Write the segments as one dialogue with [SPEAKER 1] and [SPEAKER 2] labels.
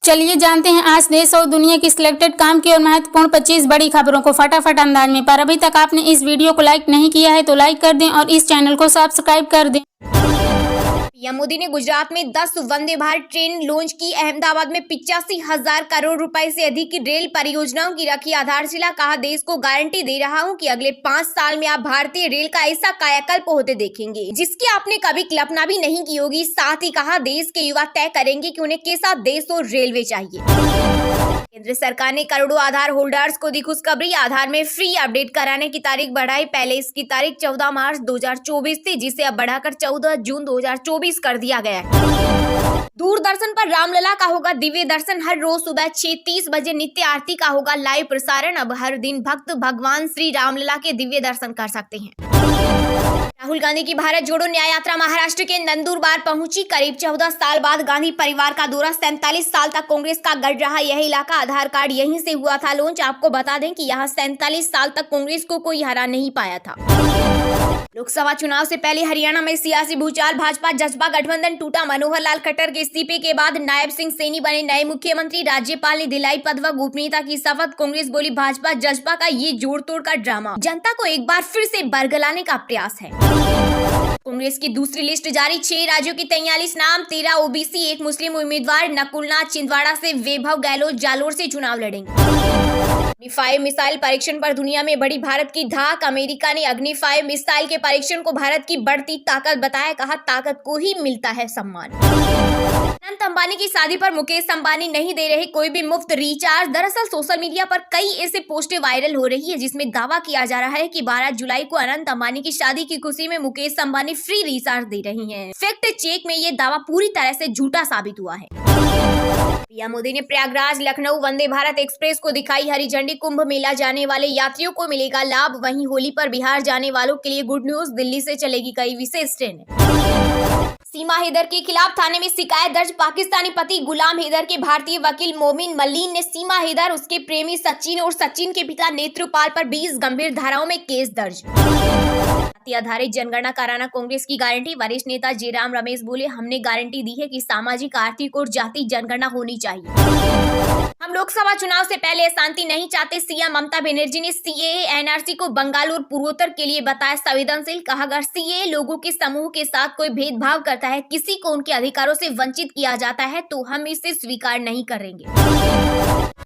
[SPEAKER 1] चलिए जानते हैं आज देश और दुनिया की सिलेक्टेड काम की और महत्वपूर्ण 25 बड़ी खबरों को फटाफट अंदाज में। पर अभी तक आपने इस वीडियो को लाइक नहीं किया है तो लाइक कर दें और इस चैनल को सब्सक्राइब कर दें।
[SPEAKER 2] पीएम मोदी ने गुजरात में 10 वंदे भारत ट्रेन लॉन्च की। अहमदाबाद में 85,000 करोड़ रुपए से अधिक की रेल परियोजनाओं की रखी आधारशिला। कहा, देश को गारंटी दे रहा हूं कि अगले 5 साल में आप भारतीय रेल का ऐसा कायाकल्प होते देखेंगे जिसकी आपने कभी कल्पना भी नहीं की होगी। साथ ही कहा, देश के युवा तय करेंगे कि उन्हें कैसा देश और रेलवे चाहिए। केंद्र सरकार ने करोड़ों आधार होल्डर्स को दी खुशखबरी। आधार में फ्री अपडेट कराने की तारीख बढ़ाई। पहले इसकी तारीख 14 मार्च 2024 थी, जिसे अब बढ़ाकर 14 जून 2024 कर दिया गया है। दूरदर्शन पर रामलला का होगा दिव्य दर्शन। हर रोज सुबह 6:30 बजे नित्य आरती का होगा लाइव प्रसारण। अब हर दिन भक्त भगवान श्री रामलला के दिव्य दर्शन कर सकते हैं। राहुल गांधी की भारत जोड़ो न्याय यात्रा महाराष्ट्र के नंदुरबार पहुंची। करीब 14 साल बाद गांधी परिवार का दौरा। 47 साल तक कांग्रेस का गढ़ रहा यह इलाका। आधार कार्ड यहीं से हुआ था लॉन्च। आपको बता दें कि यहाँ 47 साल तक कांग्रेस को कोई हरा नहीं पाया था। लोकसभा चुनाव से पहले हरियाणा में सियासी भूचाल। भाजपा जसपा गठबंधन टूटा। मनोहर लाल खट्टर के इस्तीफे के बाद नायब सिंह सैनी बने नए मुख्यमंत्री। राज्यपाल ने दिलाई पद व गोपनीयता की शपथ। कांग्रेस बोली भाजपा जसपा का ये जोड़ तोड़ का ड्रामा जनता को एक बार फिर से बरगलाने का प्रयास है। कांग्रेस की दूसरी लिस्ट जारी। 6 राज्यों की 43 नाम, 13 ओबीसी, 1 मुस्लिम उम्मीदवार। नकुलनाथ छिंदवाड़ा से वैभव गहलोत जालोर से चुनाव लड़ेंगे। अग्नि-5 मिसाइल परीक्षण पर दुनिया में बढ़ी भारत की धाक। अमेरिका ने अग्नि-5 मिसाइल के परीक्षण को भारत की बढ़ती ताकत बताया। कहा, ताकत को ही मिलता है सम्मान। अनंत अंबानी की शादी पर मुकेश अंबानी नहीं दे रहे कोई भी मुफ्त रिचार्ज। दरअसल सोशल मीडिया पर कई ऐसे पोस्टें वायरल हो रही है जिसमें दावा किया जा रहा है कि 12 जुलाई को अनंत अंबानी की शादी की खुशी में मुकेश अंबानी फ्री रिचार्ज दे रही हैं। फैक्ट चेक में ये दावा पूरी तरह से झूठा साबित हुआ है। पीएम मोदी ने प्रयागराज लखनऊ वंदे भारत एक्सप्रेस को दिखाई हरी झंडी। कुंभ मेला जाने वाले यात्रियों को मिलेगा लाभ। वहीं होली पर बिहार जाने वालों के लिए गुड न्यूज, दिल्ली से चलेगी कई विशेष ट्रेनें। सीमा हैदर के खिलाफ थाने में शिकायत दर्ज। पाकिस्तानी पति गुलाम हैदर के भारतीय वकील मोमिन मल्लीन ने सीमा हैदर, उसके प्रेमी सचिन और सचिन के पिता नेत्रपाल पर 20 गंभीर धाराओं में केस दर्ज। जाति आधारित जनगणना कराना कांग्रेस की गारंटी। वरिष्ठ नेता जयराम रमेश बोले, हमने गारंटी दी है कि सामाजिक, आर्थिक और जाति जनगणना होनी चाहिए। हम लोकसभा चुनाव से पहले अशांति नहीं चाहते। सीएम ममता बनर्जी ने सीएए एनआरसी को बंगाल और पूर्वोत्तर के लिए बताया संवेदनशील। कहा, अगर सीएए लोगों के समूह के साथ कोई भेदभाव करता है, किसी को उनके अधिकारों से वंचित किया जाता है तो हम इसे स्वीकार नहीं करेंगे।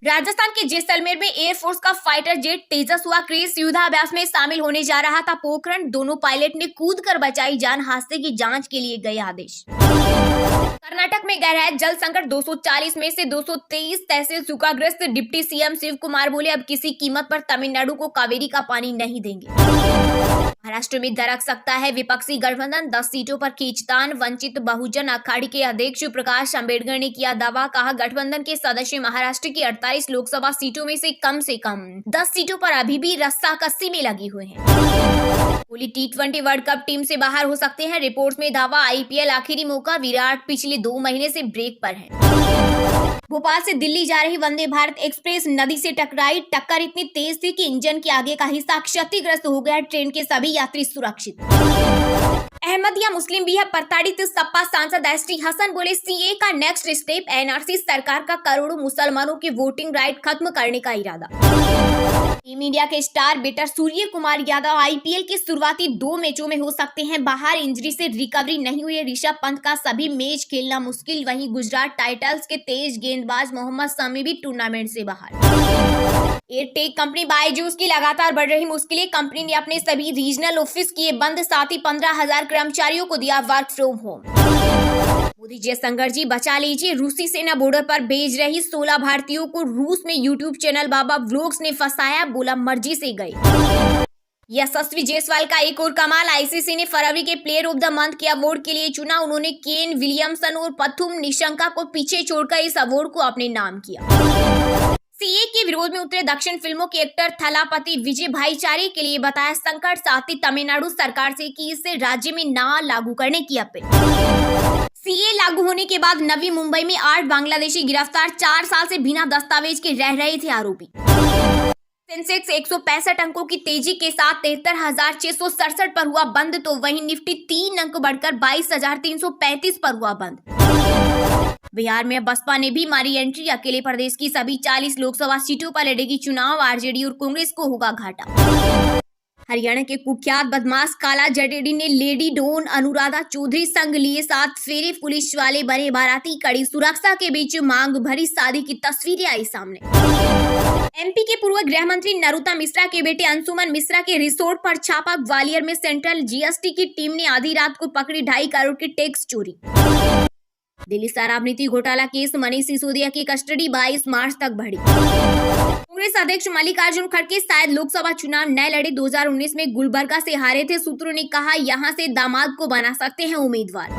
[SPEAKER 2] राजस्थान के जैसलमेर में एयरफोर्स का फाइटर जेट तेजस हुआ क्रेश। युद्धाभ्यास में शामिल होने जा रहा था पोखरण। दोनों पायलट ने कूदकर बचाई जान। हादसे की जांच के लिए गए आदेश। कर्नाटक में गहरा है जल संकट। 240 में से 223 तहसील सूखाग्रस्त। डिप्टी सीएम शिव कुमार बोले, अब किसी कीमत पर तमिलनाडु को कावेरी का पानी नहीं देंगे। महाराष्ट्र में दरक सकता है विपक्षी गठबंधन। 10 सीटों पर खींचतान। वंचित बहुजन अखाड़ी के अध्यक्ष प्रकाश अंबेडकर ने किया दावा। कहा, गठबंधन के सदस्य महाराष्ट्र की 48 लोकसभा सीटों में से कम 10 सीटों पर अभी भी रस्साकसी में लगी हुए हैं। Kohli T20 world cup team से बाहर हो सकते हैं। रिपोर्ट में दावा। आईपीएल आखिरी मौका। विराट पिछले 2 महीने से ब्रेक पर है। भोपाल से दिल्ली जा रही वंदे भारत एक्सप्रेस नदी से टकराई। टक्कर इतनी तेज थी कि इंजन के आगे का हिस्सा क्षतिग्रस्त हो गया। ट्रेन के सभी यात्री सुरक्षित। अहमदिया मुस्लिम भी है प्रताड़ित। सपा सांसद एसटी हसन बोले, सीए का नेक्स्ट स्टेप एनआरसी सरकार का करोड़ों मुसलमानों की वोटिंग राइट खत्म करने का इरादा। टीम इंडिया के star better Surya Kumar Yadav IPL के शुरुआती 2 मैचों में हो सकते हैं बाहर। इंजरी से रिकवरी नहीं हुई। ऋषभ पंत का सभी मैच खेलना मुश्किल। वहीं गुजरात टाइटंस के तेज गेंदबाज मोहम्मद शमी भी टूर्नामेंट से बाहर। एयरटेक कंपनी बायजूस की लगातार बढ़ रही मुश्किलें। कंपनी ने अपने सभी रीजनल ऑफिस किए बंद। साथ ही 15,000 कर्मचारियों को दिया work from home. Modi Jaishankar ji बचा लीजिए। रूसी सेना बॉर्डर पर भेज रही 16 भारतीयों को रूस में यूट्यूब चैनल बाबा व्लॉग्स ने फंसाया। बोला, मर्जी से गए। यशस्वी जायसवाल का एक और कमाल। आईसीसी ने फरवरी के प्लेयर ऑफ द मंथ के अवार्ड के लिए चुना। उन्होंने केन विलियमसन और पथुम निशंका को पीछे छोड़कर इस अवार्ड को अपने नाम किया। सीए के विरोध में उतरे दक्षिण फिल्मों के एक्टर थलापति विजय भाईचारे के लिए बताया संकट। साथ ही तमिलनाडु सरकार से की इसे राज्य में ना लागू करने की अपील। सीए लागू होने के बाद नवी मुंबई में 8 बांग्लादेशी गिरफ्तार। 4 साल से बिना दस्तावेज के रह रहे थे आरोपी। सेंसेक्स 165 अंकों की तेजी के साथ 73,667 पर हुआ बंद, तो वहीं निफ्टी 3 अंक बढ़कर 22,335 पर हुआ बंद। बिहार में बसपा ने भी मारी एंट्री। अकेले प्रदेश की सभी 40 लोकसभा सीटों पर लड़ेगी चुनाव। आरजेडी और कांग्रेस को होगा घाटा। हरियाणा के कुख्यात बदमाश काला जटेडी ने लेडी डॉन अनुराधा चौधरी संग लिए 7 फेरे। पुलिस वाले बने बाराती। कड़ी सुरक्षा के बीच मांग भरी शादी की तस्वीरें आई सामने। एमपी के पूर्व गृह मंत्री नरोत्तम मिश्रा के बेटे अंशुमन मिश्रा के रिसोर्ट पर छापा। ग्वालियर में सेंट्रल जीएसटी की टीम ने आधी रात को पकड़ी 2.5 करोड़ की टैक्स चोरी। दिल्ली शराब नीति घोटाला केस मनीष सिसोदिया की कस्टडी 22 मार्च तक बढ़ी। कांग्रेस अध्यक्ष मल्लिकार्जुन खड़गे शायद लोकसभा चुनाव न लड़े। 2019 में गुलबर्गा से हारे थे। सूत्रों ने कहा यहां से दामाद को बना सकते हैं उम्मीदवार।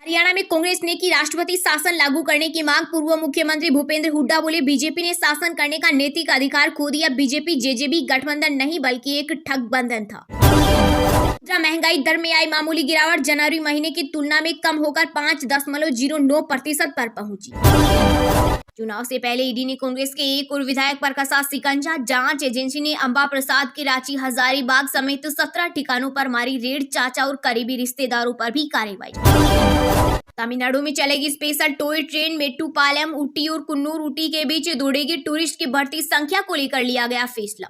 [SPEAKER 2] हरियाणा में कांग्रेस ने की राष्ट्रपति शासन लागू करने की मांग। पूर्व मुख्यमंत्री भूपेंद्र हुड्डा बोले बीजेपी ने शासन करने का नैतिक अधिकार खो दिया। बीजेपी जेजेबी गठबंधन नहीं बल्कि एक ठग बंधन था। महंगाई दर में आई मामूली गिरावट। जनवरी महीने की तुलना में कम होकर 5.09% पर पहुंची। चुनाव से पहले ईडी ने कांग्रेस के एक और विधायक पर कसा शिकंजा। जांच एजेंसी ने अंबा प्रसाद के रांची हजारीबाग समेत 17 ठिकानों पर मारी रेड। चाचा और करीबी रिश्तेदारों पर भी कार्रवाई। तमिलनाडु में चलेगी special toy train. Mettupalayam Ooty और कुन्नूर ऊटी के बीच दौड़ेगी। टूरिस्ट की बढ़ती संख्या को लेकर लिया गया फैसला।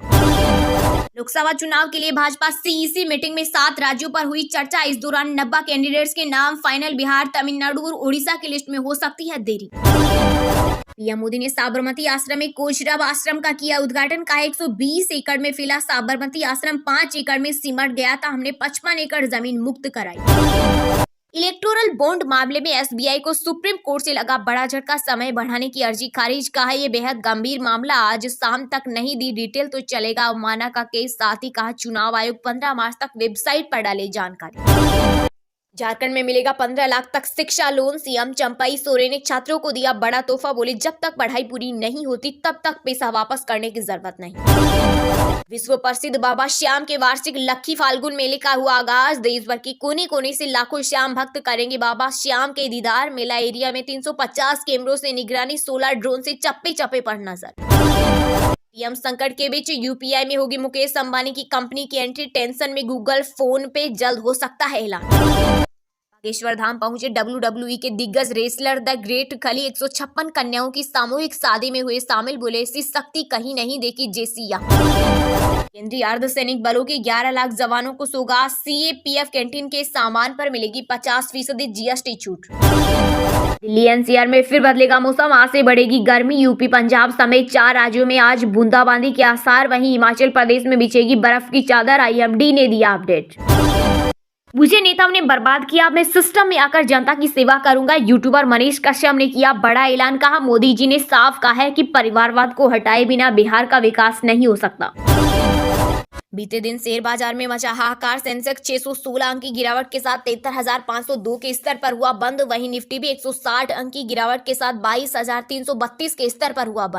[SPEAKER 2] लोकसभा चुनाव के लिए भाजपा सीईसी मीटिंग में 7 राज्यों पर हुई चर्चा। इस दौरान 90 कैंडिडेट्स के नाम फाइनल। बिहार, तमिलनाडु और ओडिशा की लिस्ट में हो सकती है देरी। पीएम मोदी ने साबरमती आश्रम में कोचरब आश्रम का किया उद्घाटन। कहा 120 एकड़ में फैला साबरमती आश्रम 5 एकड़ में सिमट गया था। हमने 55 एकड़ जमीन मुक्त कराई। इलेक्टोरल बॉन्ड मामले में एसबीआई को सुप्रीम कोर्ट से लगा बड़ा झटका। समय बढ़ाने की अर्जी खारिज। कहा यह बेहद गंभीर मामला। आज शाम तक नहीं दी डिटेल तो चलेगा अवमानना का केस। साथ ही कहा चुनाव आयोग 15 मार्च तक वेबसाइट पर डाले जानकारी। झारखंड में मिलेगा 15 लाख तक शिक्षा लोन। सीएम चंपाई सोरेन ने छात्रों को दिया बड़ा तोहफा। बोले जब तक पढ़ाई पूरी नहीं होती तब तक पैसा वापस करने की जरूरत नहीं। विश्व प्रसिद्ध बाबा श्याम के वार्षिक लक्खी फाल्गुन मेले का हुआ आगाज। देश भर के कोने कोने से लाखों श्याम भक्त करेंगे बाबा श्याम के दीदार। मेला एरिया में 350 कैमरों से निगरानी। 16 ड्रोन से चप्पे चप्पे पर नजर। पीएम संकट के बीच यूपीआई में होगी मुकेश अंबानी की कंपनी की एंट्री। टेंशन में गूगल, फोन पे जल्द हो सकता है ऐलान। बागेश्वर धाम पहुंचे WWE के दिग्गज रेसलर द ग्रेट खली। 156 कन्याओं की सामूहिक शादी में हुए शामिल। बोले ऐसी शक्ति कहीं नहीं देखी जैसी यहाँ। केंद्रीय अर्धसैनिक बलों के 11 लाख जवानों को सौगात। सीएपीएफ कैंटीन के सामान पर मिलेगी 50% जीएसटी छूट। दिल्ली एनसीआर में फिर बदलेगा मौसम। आज से बढ़ेगी गर्मी। यूपी, पंजाब समेत 4 राज्यों में आज बूंदाबांदी के आसार। वहीं हिमाचल प्रदेश में बिछेगी बर्फ की चादर। आईएमडी ने दिया अपडेट। मुझे नेताओं ने बर्बाद किया, मैं सिस्टम में आकर जनता की सेवा करूंगा। यूट्यूबर मनीष कश्यप ने किया बड़ा ऐलान। कहा मोदी जी ने साफ कहा है कि परिवारवाद को हटाए बिना बिहार का विकास नहीं हो सकता। बीते दिन शेयर बाजार में मचा हाहाकार। सेंसेक्स 616 अंक की गिरावट के साथ 73,502 के स्तर पर हुआ बंद। वहीं निफ्टी भी 160 अंक की गिरावट के साथ 22,332 के स्तर पर हुआ बंद।